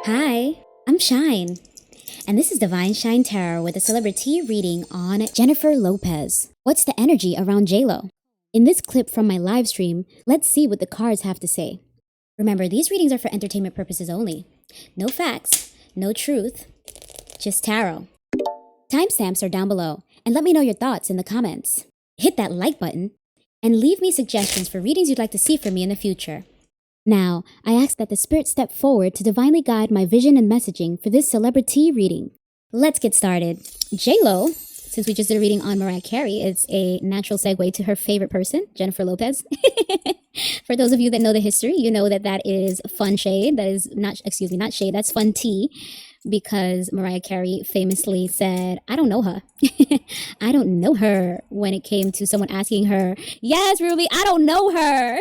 Hi, I'm Shine, and this is Divine Shine Tarot with a CelebriTEA reading on Jennifer Lopez. What's the energy around JLo? In this clip from my live stream, let's see what the cards have to say. Remember, these readings are for entertainment purposes only. No facts, no truth, just tarot. Timestamps are down below, and let me know your thoughts in the comments. Hit that like button, and leave me suggestions for readings you'd like to see from me in the future. Now, I ask that the spirit step forward to divinely guide my vision and messaging for this CelebriTEA reading. Let's get started. JLo, since we just did a reading on Mariah Carey, it's a natural segue to her favorite person, Jennifer Lopez. For those of you that know the history, you know that is fun shade. That is not shade, that's fun tea. Because Mariah Carey famously said, I don't know her. I don't know her, when it came to someone asking her, yes, Ruby, I don't know her.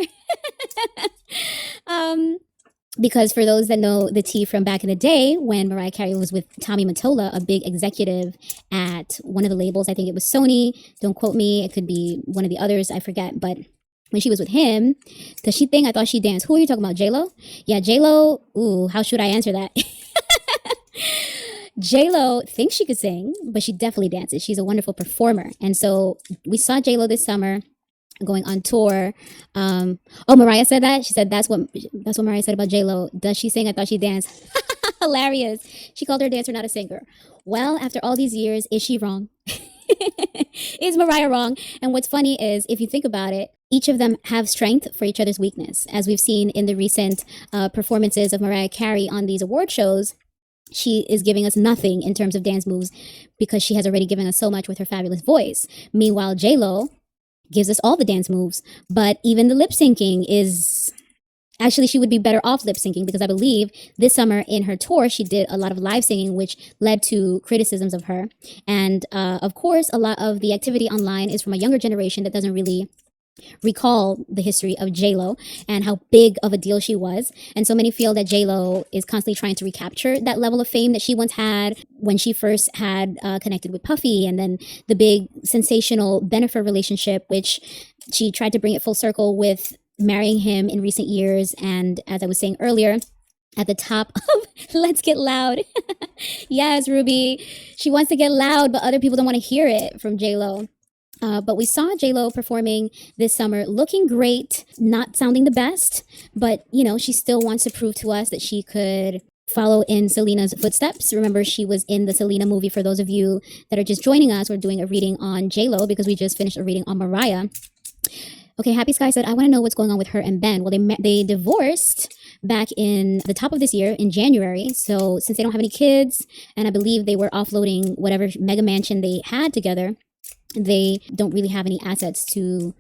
Because for those that know the tea from back in the day, when Mariah Carey was with Tommy Mottola, a big executive at one of the labels, I think it was Sony, don't quote me, it could be one of the others, I forget, but when she was with him, does she think I thought she danced? Who are you talking about, JLo? Yeah, JLo, ooh, how should I answer that? JLo thinks she could sing, but she definitely dances. She's a wonderful performer. And so we saw JLo this summer going on tour. Mariah said that. She said that's what Mariah said about JLo. Does she sing? I thought she danced. Hilarious. She called her a dancer, not a singer. Well, after all these years, is she wrong? Is Mariah wrong? And what's funny is, if you think about it, each of them have strength for each other's weakness. As we've seen in the recent performances of Mariah Carey on these award shows, she is giving us nothing in terms of dance moves because she has already given us so much with her fabulous voice. Meanwhile, JLo gives us all the dance moves, but even the lip syncing is... Actually, she would be better off lip syncing, because I believe this summer in her tour, she did a lot of live singing, which led to criticisms of her. And of course, a lot of the activity online is from a younger generation that doesn't really recall the history of JLo and how big of a deal she was. And so many feel that JLo is constantly trying to recapture that level of fame that she once had when she first had connected with Puffy, and then the big sensational Jennifer relationship, which she tried to bring it full circle with marrying him in recent years. And as I was saying earlier, at the top of Let's Get Loud. Yes, Ruby, she wants to get loud, but other people don't want to hear it from JLo. But we saw JLo performing this summer, looking great, not sounding the best, but, you know, she still wants to prove to us that she could follow in Selena's footsteps. Remember, she was in the Selena movie. For those of you that are just joining us, we're doing a reading on JLo because we just finished a reading on Mariah. Okay, Happy Sky said, I want to know what's going on with her and Ben. Well, they divorced back in the top of this year in January. So since they don't have any kids, and I believe they were offloading whatever mega mansion they had together, they don't really have any assets to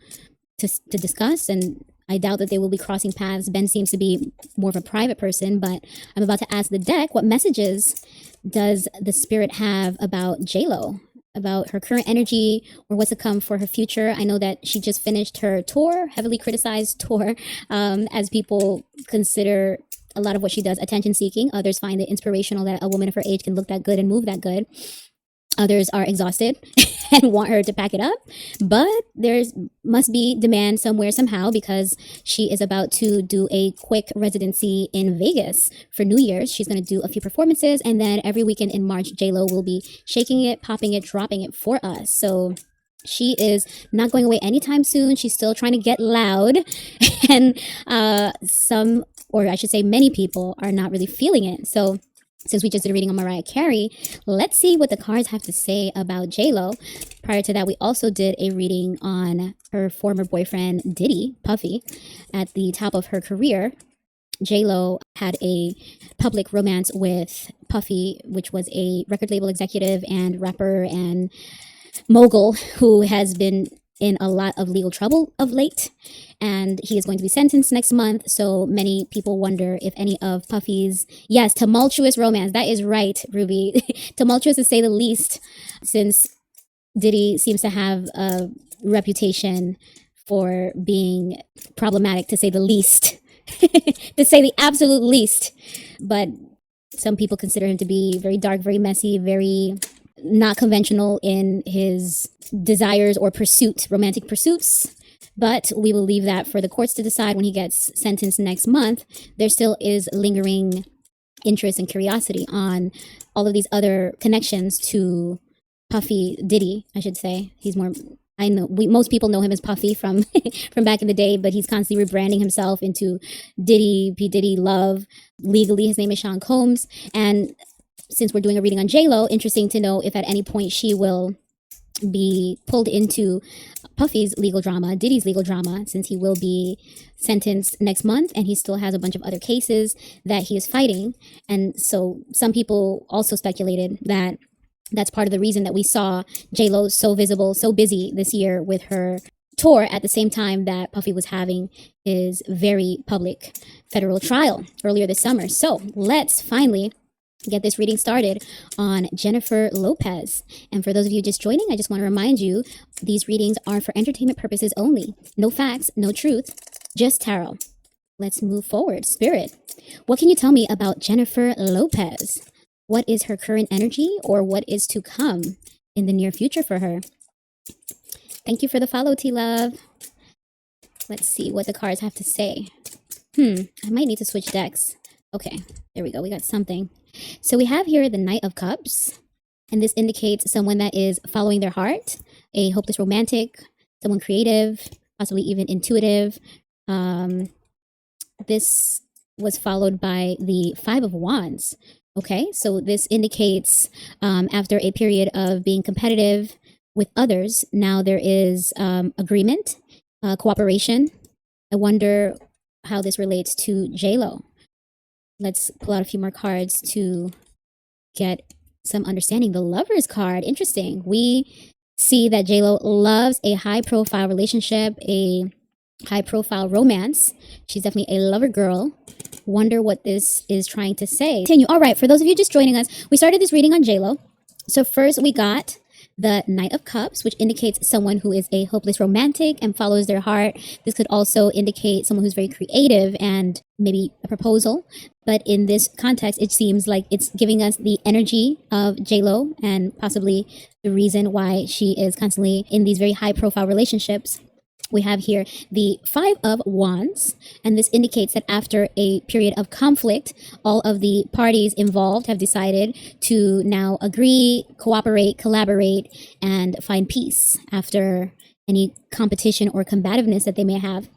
discuss, and I doubt that they will be crossing paths. Ben seems to be more of a private person, but I'm about to ask the deck, what messages does the spirit have about JLo, about her current energy, or what's to come for her future? I know that she just finished her tour, heavily criticized tour, as people consider a lot of what she does attention seeking. Others find it inspirational that a woman of her age can look that good and move that good. Others are exhausted and want her to pack it up, but must be demand somewhere, somehow, because she is about to do a quick residency in Vegas for New Year's. She's going to do a few performances, and then every weekend in March, JLo will be shaking it, popping it, dropping it for us. So she is not going away anytime soon. She's still trying to get loud, and many people are not really feeling it. So since we just did a reading on Mariah Carey, let's see what the cards have to say about JLo. Prior to that, we also did a reading on her former boyfriend, Diddy, Puffy. At the top of her career, JLo had a public romance with Puffy, which was a record label executive and rapper and mogul who has been in a lot of legal trouble of late, and he is going to be sentenced next month. So many people wonder if any of Puffy's, yes, tumultuous romance, that is right, Ruby, tumultuous to say the least, since Diddy seems to have a reputation for being problematic, to say the least, to say the absolute least. But some people consider him to be very dark, very messy, very not conventional in his desires or romantic pursuits. But we will leave that for the courts to decide when he gets sentenced next month. There still is lingering interest and curiosity on all of these other connections to Puffy Diddy, I should say. He's more, I know most people know him as Puffy from from back in the day, but he's constantly rebranding himself into Diddy, P Diddy Love. Legally, his name is Sean Combs. And since we're doing a reading on JLo, interesting to know if at any point she will be pulled into Puffy's legal drama, Diddy's legal drama, since he will be sentenced next month and he still has a bunch of other cases that he is fighting. And so some people also speculated that that's part of the reason that we saw JLo so visible, so busy this year with her tour at the same time that Puffy was having his very public federal trial earlier this summer. So let's finally get this reading started on Jennifer Lopez. And for those of you just joining, I just want to remind you, these readings are for entertainment purposes only. No facts, no truth, just tarot. Let's move forward. Spirit, what can you tell me about Jennifer Lopez? What is her current energy, or what is to come in the near future for her? Thank you for the follow, T-Love. Let's see what the cards have to say. I might need to switch decks. Okay, there we go. We got something. So we have here the Knight of Cups, and this indicates someone that is following their heart, a hopeless romantic, someone creative, possibly even intuitive. This was followed by the Five of Wands. Okay, so this indicates after a period of being competitive with others, now there is agreement, cooperation. I wonder how this relates to JLo. Let's pull out a few more cards to get some understanding. The Lover's card, interesting. We see that JLo loves a high-profile relationship, a high-profile romance. She's definitely a lover girl. Wonder what this is trying to say. Continue. All right, for those of you just joining us, we started this reading on JLo. So first we got the Knight of Cups, which indicates someone who is a hopeless romantic and follows their heart. This could also indicate someone who's very creative and maybe a proposal. But in this context, it seems like it's giving us the energy of JLo and possibly the reason why she is constantly in these very high profile relationships. We have here the Five of Wands, and this indicates that after a period of conflict, all of the parties involved have decided to now agree, cooperate, collaborate, and find peace after any competition or combativeness that they may have.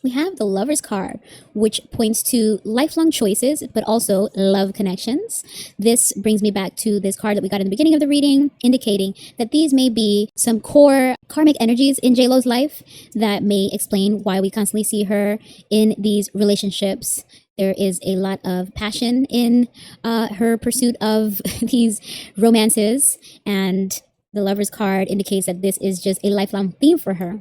We have the Lover's card, which points to lifelong choices, but also love connections. This brings me back to this card that we got in the beginning of the reading, indicating that these may be some core karmic energies in JLo's life that may explain why we constantly see her in these relationships. There is a lot of passion in her pursuit of these romances, and the Lover's card indicates that this is just a lifelong theme for her,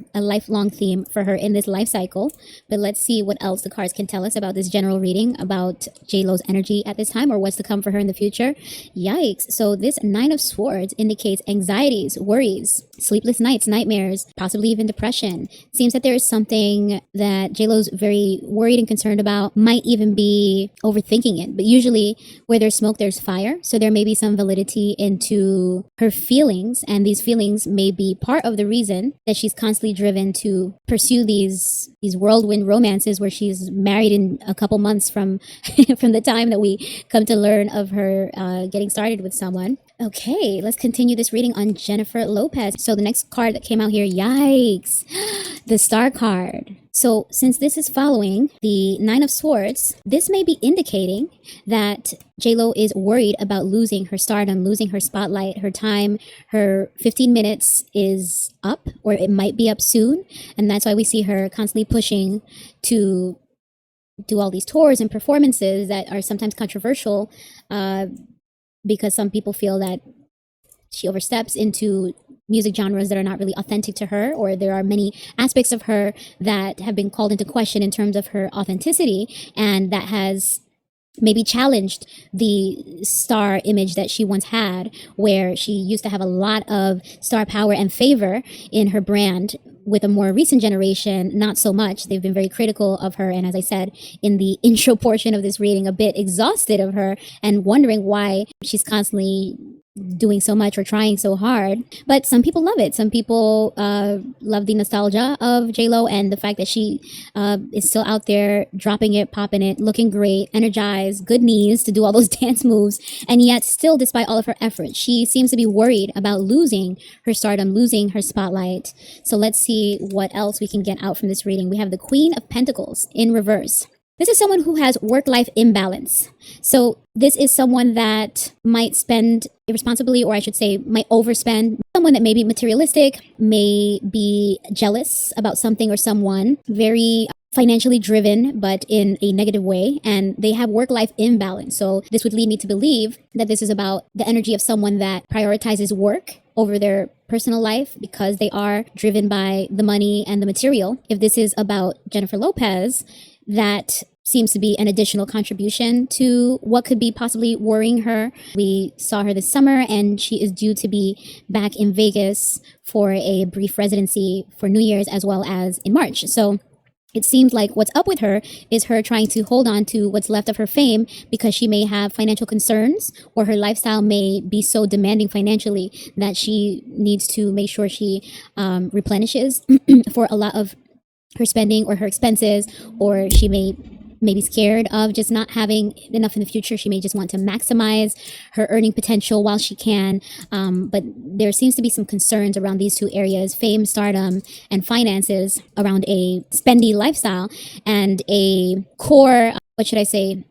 in this life cycle. But let's see what else the cards can tell us about this general reading about JLo's energy at this time, or what's to come for her in the future. Yikes. So this Nine of Swords indicates anxieties, worries, sleepless nights, nightmares, possibly even depression. Seems that there is something that JLo's very worried and concerned about, might even be overthinking it. But usually where there's smoke, there's fire. So there may be some validity into her feelings, and these feelings may be part of the reason that she's constantly driven to pursue these whirlwind romances where she's married in a couple months from from the time that we come to learn of her getting started with someone. Okay, let's continue this reading on Jennifer Lopez. So the next card that came out here, yikes, the Star card. So since this is following the Nine of Swords, this may be indicating that JLo is worried about losing her stardom, losing her spotlight, her time. Her 15 minutes is up, or it might be up soon. And that's why we see her constantly pushing to do all these tours and performances that are sometimes controversial, because some people feel that she oversteps into music genres that are not really authentic to her, or there are many aspects of her that have been called into question in terms of her authenticity, and that has maybe challenged the star image that she once had, where she used to have a lot of star power and favor in her brand. With a more recent generation, not so much. They've been very critical of her, and as I said in the intro portion of this reading, a bit exhausted of her and wondering why she's constantly doing so much or trying so hard. But some people love it. Some people love the nostalgia of JLo and the fact that she is still out there dropping it, popping it, looking great, energized, good knees to do all those dance moves. And yet still, despite all of her efforts, she seems to be worried about losing her stardom, losing her spotlight. So let's see what else we can get out from this reading. We have the Queen of Pentacles in reverse. This is someone who has work-life imbalance. So this is someone that might spend irresponsibly, or I should say might overspend. Someone that may be materialistic, may be jealous about something or someone, very financially driven, but in a negative way, and they have work-life imbalance. So this would lead me to believe that this is about the energy of someone that prioritizes work over their personal life because they are driven by the money and the material. If this is about Jennifer Lopez, that seems to be an additional contribution to what could be possibly worrying her. We saw her this summer, and she is due to be back in Vegas for a brief residency for New Year's as well as in March. So it seems like what's up with her is her trying to hold on to what's left of her fame because she may have financial concerns, or her lifestyle may be so demanding financially that she needs to make sure she replenishes for a lot of her spending or her expenses, or she may be scared of just not having enough in the future. She may just want to maximize her earning potential while she can. But there seems to be some concerns around these two areas: fame, stardom, and finances, around a spendy lifestyle and a core, what should I say,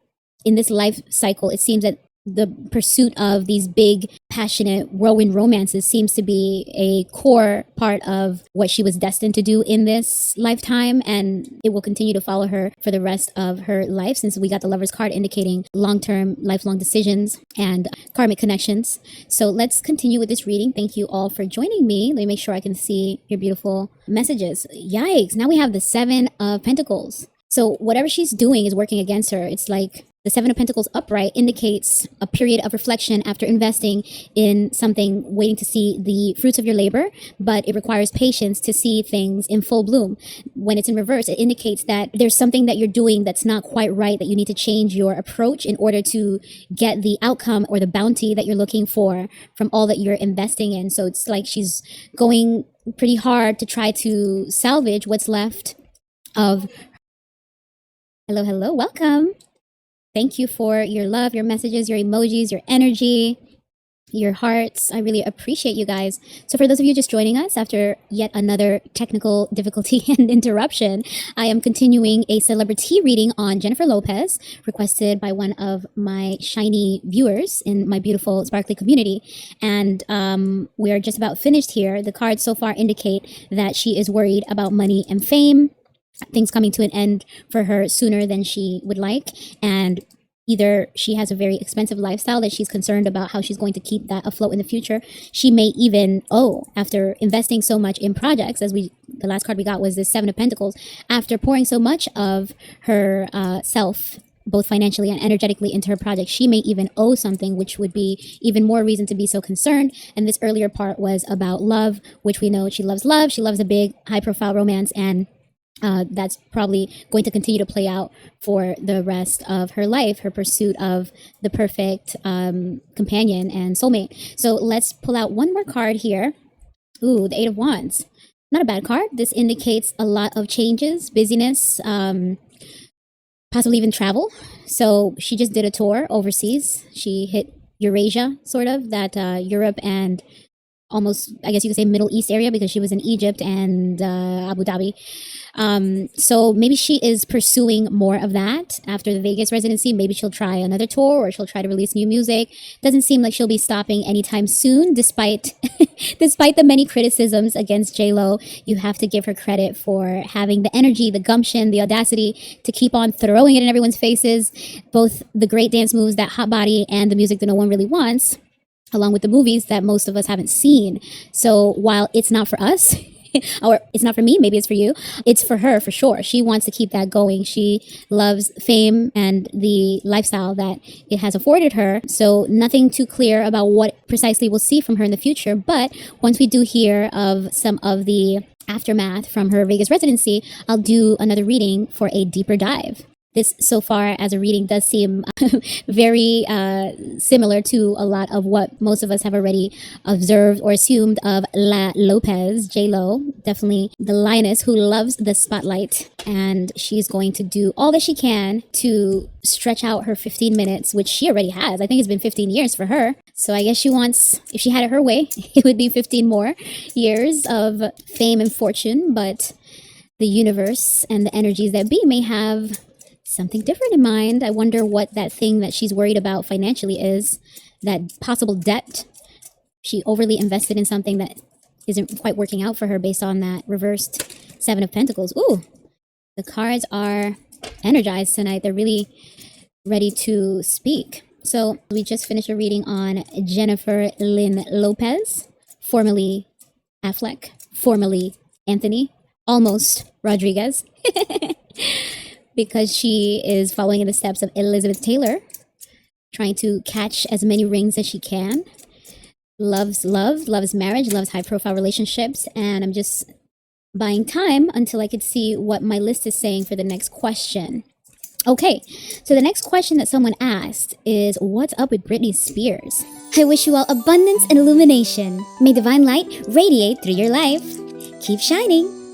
in this life cycle. It seems that the pursuit of these big, passionate, whirlwind romances seems to be a core part of what she was destined to do in this lifetime, and it will continue to follow her for the rest of her life, since we got the Lover's card indicating long-term, lifelong decisions and karmic connections. So let's continue with this reading. Thank you all for joining me. Let me make sure I can see your beautiful messages. Yikes, now we have the Seven of Pentacles. So whatever she's doing is working against her. It's like the Seven of Pentacles upright indicates a period of reflection after investing in something, waiting to see the fruits of your labor, but it requires patience to see things in full bloom. When it's in reverse, it indicates that there's something that you're doing that's not quite right, that you need to change your approach in order to get the outcome or the bounty that you're looking for from all that you're investing in. So it's like she's going pretty hard to try to salvage what's left of. Hello, welcome. Thank you for your love, your messages, your emojis, your energy, your hearts. I really appreciate you guys. So for those of you just joining us after yet another technical difficulty and interruption, I am continuing a celebrity reading on Jennifer Lopez, requested by one of my shiny viewers in my beautiful sparkly community. And we're just about finished here. The cards so far indicate that she is worried about money and fame, things coming to an end for her sooner than she would like, and either she has a very expensive lifestyle that she's concerned about how she's going to keep that afloat in the future. She may even after investing so much in projects, as the last card we got was this Seven of Pentacles, after pouring so much of her self, both financially and energetically, into her project, she may even owe something, which would be even more reason to be so concerned. And this earlier part was about love, which we know she loves love. She loves a big, high-profile romance, and that's probably going to continue to play out for the rest of her life, her pursuit of the perfect companion and soulmate. So let's pull out one more card here. Ooh, the Eight of Wands. Not a bad card. This indicates a lot of changes, busyness, possibly even travel. So she just did a tour overseas. She hit Eurasia, sort of, that Europe and almost, I guess you could say, Middle East area, because she was in Egypt and Abu Dhabi. So maybe she is pursuing more of that after the Vegas residency. Maybe she'll try another tour, or she'll try to release new music. Doesn't seem like she'll be stopping anytime soon, despite the many criticisms against JLo. You have to give her credit for having the energy, the gumption, the audacity to keep on throwing it in everyone's faces, both the great dance moves, that hot body, and the music that no one really wants, along with the movies that most of us haven't seen. So while it's not for us, or it's not for me, maybe it's for you, it's for her for sure. She wants to keep that going. She loves fame and the lifestyle that it has afforded her. So nothing too clear about what precisely we'll see from her in the future. But once we do hear of some of the aftermath from her Vegas residency, I'll do another reading for a deeper dive. this so far as a reading does seem very similar to a lot of what most of us have already observed or assumed of Lopez JLo. Definitely the lioness who loves the spotlight, and she's going to do all that she can to stretch out her 15 minutes, which she already has. I think it's been 15 years for her. So I guess she wants, if she had it her way, it would be 15 more years of fame and fortune. But the universe and the energies that be may have something different in mind. I wonder what that thing that she's worried about financially is, that possible debt. She overly invested in something that isn't quite working out for her based on that reversed Seven of Pentacles. Ooh, the cards are energized tonight. They're really ready to speak. So we just finished a reading on Jennifer Lynn Lopez, formerly Affleck, formerly Anthony, almost Rodriguez, because she is following in the steps of Elizabeth Taylor, trying to catch as many rings as she can. Loves love, loves marriage, loves high profile relationships. And I'm just buying time until I could see what my list is saying for the next question. Okay, so the next question that someone asked is, what's up with Britney Spears? I wish you all abundance and illumination. May divine light radiate through your life. Keep shining.